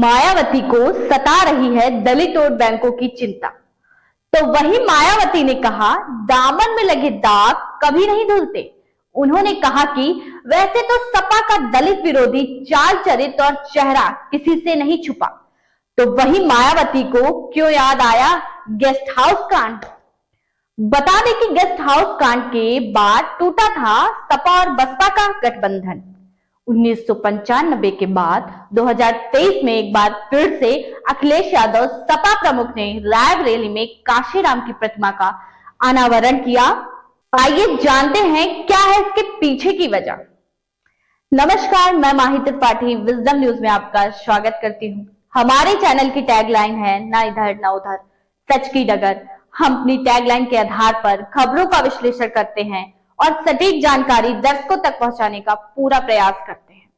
मायावती को सता रही है दलित वोट बैंकों की चिंता। तो वही मायावती ने कहा, दामन में लगे दाग कभी नहीं धुलते। उन्होंने कहा कि वैसे तो सपा का दलित विरोधी चाल चरित्र और चेहरा किसी से नहीं छुपा, तो वही मायावती को क्यों याद आया गेस्ट हाउस कांड। बता दें कि गेस्ट हाउस कांड के बाद टूटा था सपा और बसपा का गठबंधन। 1995 के बाद 2023 में एक बार फिर से अखिलेश यादव सपा प्रमुख ने रायबरेली में काशीराम की प्रतिमा का अनावरण किया। आइए जानते हैं क्या है इसके पीछे की वजह। नमस्कार, मैं माही त्रिपाठी विजडम न्यूज में आपका स्वागत करती हूँ। हमारे चैनल की टैगलाइन है ना इधर ना उधर, सच की डगर। हम अपनी टैगलाइन के आधार पर खबरों का विश्लेषण करते हैं और सटीक जानकारी दर्शकों तक पहुंचाने का पूरा प्रयास करते हैं।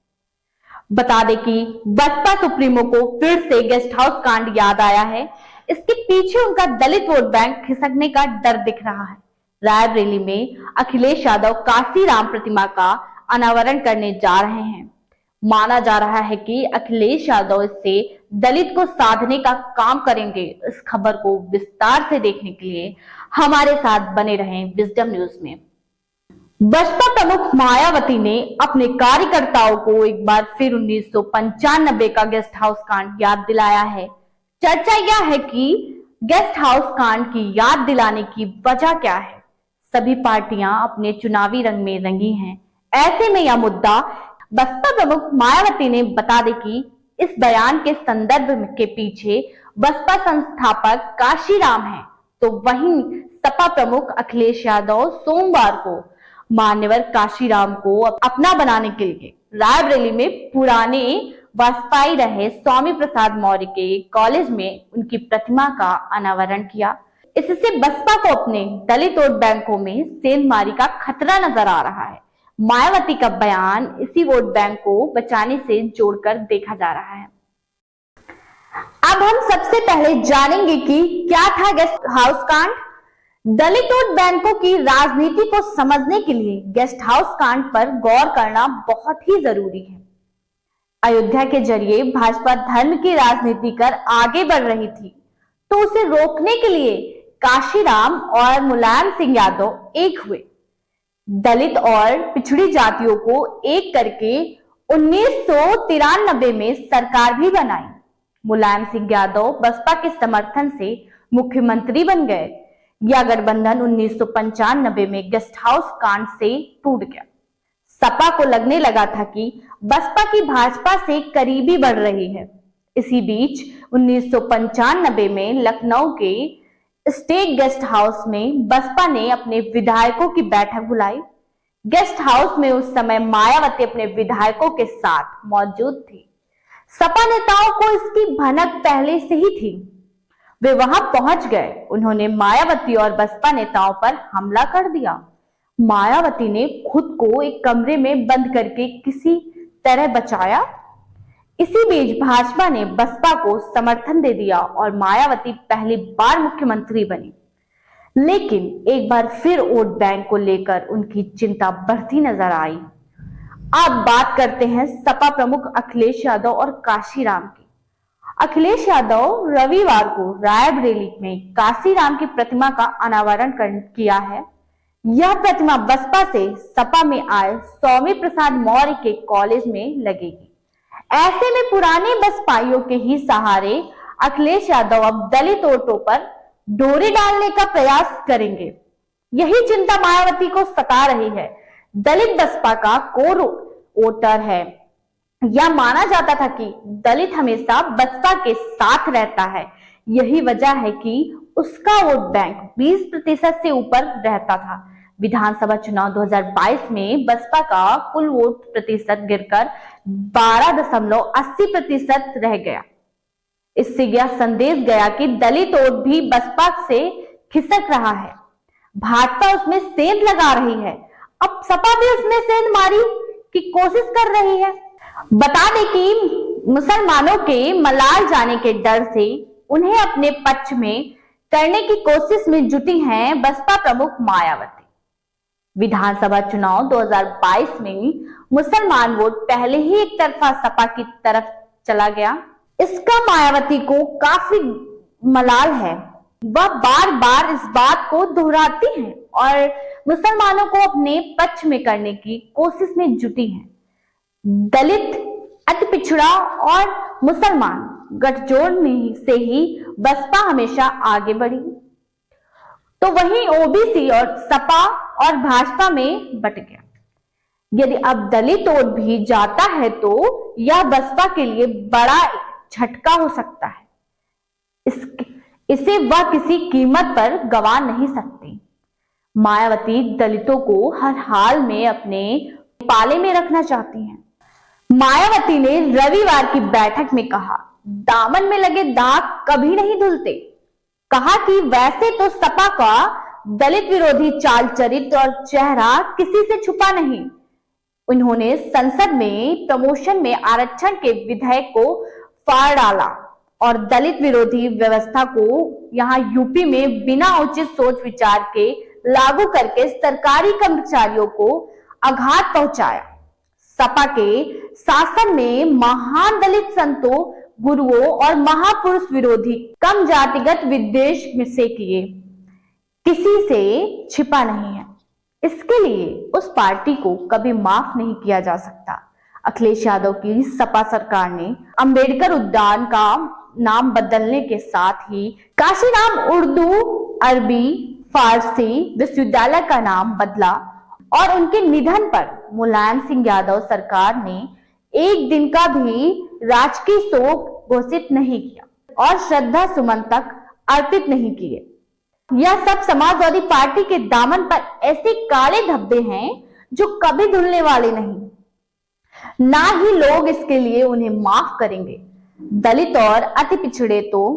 बता दें कि बसपा सुप्रीमो को फिर से गेस्ट हाउस कांड याद आया है। इसके पीछे उनका दलित वोट बैंक खिसकने का डर दिख रहा है। रायबरेली में अखिलेश यादव काशीराम प्रतिमा का अनावरण करने जा रहे हैं। माना जा रहा है कि अखिलेश यादव इससे दलित को साधने का काम करेंगे। इस खबर को विस्तार से देखने के लिए हमारे साथ बने रहें विजडम न्यूज में। बसपा प्रमुख मायावती ने अपने कार्यकर्ताओं को एक बार फिर 1995 का गेस्ट हाउस कांड याद दिलाया है। चर्चा यह है कि गेस्ट हाउस कांड की याद दिलाने की वजह क्या है। सभी पार्टियां अपने चुनावी रंग में रंगी हैं। ऐसे में यह मुद्दा बसपा प्रमुख मायावती ने बता दें कि इस बयान के संदर्भ के पीछे बसपा संस्थापक काशीराम है, तो वहीं सपा प्रमुख अखिलेश यादव सोमवार को मान्यवर काशीराम को अपना बनाने के लिए रायबरेली में पुराने बसपाई रहे स्वामी प्रसाद मौर्य के कॉलेज में उनकी प्रतिमा का अनावरण किया। इससे बसपा को अपने दलित वोट बैंकों में सेंधमारी का खतरा नजर आ रहा है। मायावती का बयान इसी वोट बैंक को बचाने से जोड़कर देखा जा रहा है। अब हम सबसे पहले जानेंगे कि क्या था गेस्ट हाउस कांड। दलित वोट बैंकों की राजनीति को समझने के लिए गेस्ट हाउस कांड पर गौर करना बहुत ही जरूरी है। अयोध्या के जरिए भाजपा धर्म की राजनीति कर आगे बढ़ रही थी, तो उसे रोकने के लिए काशीराम और मुलायम सिंह यादव एक हुए। दलित और पिछड़ी जातियों को एक करके 1993 में सरकार भी बनाई। मुलायम सिंह यादव बसपा के समर्थन से मुख्यमंत्री बन गए। यह गठबंधन 1995 में गेस्ट हाउस कांड से टूट गया। सपा को लगने लगा था कि बसपा की भाजपा से करीबी बढ़ रही है। इसी बीच 1995 में लखनऊ के स्टेट गेस्ट हाउस में बसपा ने अपने विधायकों की बैठक बुलाई। गेस्ट हाउस में उस समय मायावती अपने विधायकों के साथ मौजूद थी। सपा नेताओं को इसकी भनक पहले से ही थी। वे वहां पहुंच गए। उन्होंने मायावती और बसपा नेताओं पर हमला कर दिया। मायावती ने खुद को एक कमरे में बंद करके किसी तरह बचाया। इसी बीच भाजपा ने बसपा को समर्थन दे दिया और मायावती पहली बार मुख्यमंत्री बनी। लेकिन एक बार फिर वोट बैंक को लेकर उनकी चिंता बढ़ती नजर आई। अब बात करते हैं सपा प्रमुख अखिलेश यादव और काशीराम की। अखिलेश यादव रविवार को रायबरेली में काशीराम की प्रतिमा का अनावरण किया है। यह प्रतिमा बसपा से सपा में आए स्वामी प्रसाद मौर्य के कॉलेज में लगेगी। ऐसे में पुराने बसपाइयों के ही सहारे अखिलेश यादव अब दलित वोटों पर डोरी डालने का प्रयास करेंगे। यही चिंता मायावती को सता रही है। दलित बसपा का कोर वोटर है। यह माना जाता था कि दलित हमेशा बसपा के साथ रहता है। यही वजह है कि उसका वोट बैंक 20% से ऊपर रहता था। विधानसभा चुनाव 2022 में बसपा का कुल वोट प्रतिशत गिरकर 12.80% रह गया। इससे यह संदेश गया कि दलित वोट भी बसपा से खिसक रहा है। भाजपा उसमें सेंध लगा रही है। अब सपा भी उसमें सेंध मारी की कोशिश कर रही है। बता दें कि मुसलमानों के मलाल जाने के डर से उन्हें अपने पक्ष में करने की कोशिश में जुटी हैं बसपा प्रमुख मायावती। विधानसभा चुनाव 2022 में मुसलमान वोट पहले ही एक तरफा सपा की तरफ चला गया। इसका मायावती को काफी मलाल है। वह बार बार इस बात को दोहराती हैं और मुसलमानों को अपने पक्ष में करने की कोशिश में जुटी हैं। दलित, अति पिछड़ा और मुसलमान गठजोड़ में से ही बसपा हमेशा आगे बढ़ी, तो वहीं ओबीसी और सपा और भाजपा में बट गया। यदि अब दलित वोट भी जाता है तो यह बसपा के लिए बड़ा झटका हो सकता है। इसे वह किसी कीमत पर गंवा नहीं सकती। मायावती दलितों को हर हाल में अपने पाले में रखना चाहती हैं। मायावती ने रविवार की बैठक में कहा, दामन में लगे दाग कभी नहीं धुलते। कहा कि वैसे तो सपा का दलित विरोधी चाल चरित्र और चेहरा किसी से छुपा नहीं। उन्होंने संसद में प्रमोशन में आरक्षण के विधेयक को फाड़ डाला और दलित विरोधी व्यवस्था को यहां यूपी में बिना उचित सोच विचार के लागू करके सरकारी कर्मचारियों को आघात पहुंचाया। सपा के शासन में महान दलित संतों, गुरुओं और महापुरुष विरोधी कम जातिगत विद्वेष में से किए किसी से छिपा नहीं है। इसके लिए उस पार्टी को कभी माफ नहीं किया जा सकता। अखिलेश यादव की सपा सरकार ने अंबेडकर उद्यान का नाम बदलने के साथ ही काशीराम उर्दू, अरबी, फारसी विश्वविद्यालय का नाम बदला और उनके निधन पर मुलायम सिंह यादव सरकार ने एक दिन का भी राजकीय शोक घोषित नहीं किया और श्रद्धा सुमन तक अर्पित नहीं किए। यह सब समाजवादी पार्टी के दामन पर ऐसे काले धब्बे हैं जो कभी धुलने वाले नहीं। ना ही लोग इसके लिए उन्हें माफ करेंगे। दलित और अति पिछड़े तो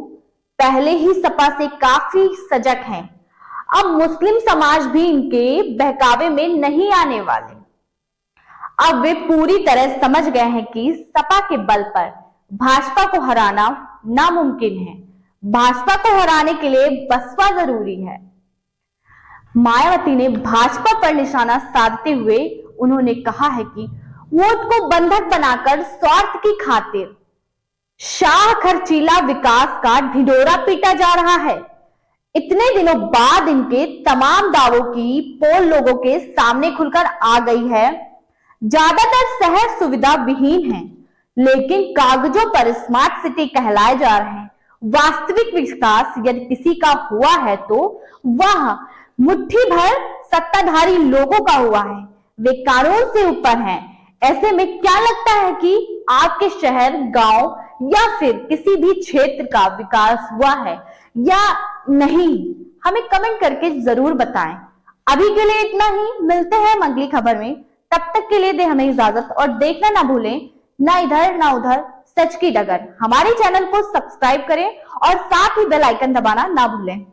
पहले ही सपा से काफी सजग हैं। अब मुस्लिम समाज भी इनके बहकावे में नहीं आने वाले। अब वे पूरी तरह समझ गए हैं कि सपा के बल पर भाजपा को हराना नामुमकिन है। भाजपा को हराने के लिए बसपा जरूरी है। मायावती ने भाजपा पर निशाना साधते हुए उन्होंने कहा है कि वोट को बंधक बनाकर स्वार्थ की खातिर शाह खर्चीला विकास का ढिंढोरा पीटा जा रहा है। इतने दिनों बाद इनके तमाम दावों की पोल लोगों के सामने खुलकर आ गई है। ज्यादातर शहर सुविधा विहीन हैं, लेकिन कागजों पर स्मार्ट सिटी कहलाए जा रहे हैं। वास्तविक विकास यदि किसी का हुआ है तो वह मुट्ठी भर सत्ताधारी लोगों का हुआ है। वे कानून से ऊपर हैं। ऐसे में क्या लगता है कि आपके शहर, गांव या फिर किसी भी क्षेत्र का विकास हुआ है या नहीं? हमें कमेंट करके जरूर बताएं। अभी के लिए इतना ही। मिलते हैं अगली खबर में। तब तक के लिए दे हमें इजाजत और देखना ना भूलें, ना इधर ना उधर, सच की डगर। हमारे चैनल को सब्सक्राइब करें और साथ ही बेल आइकन दबाना ना भूलें।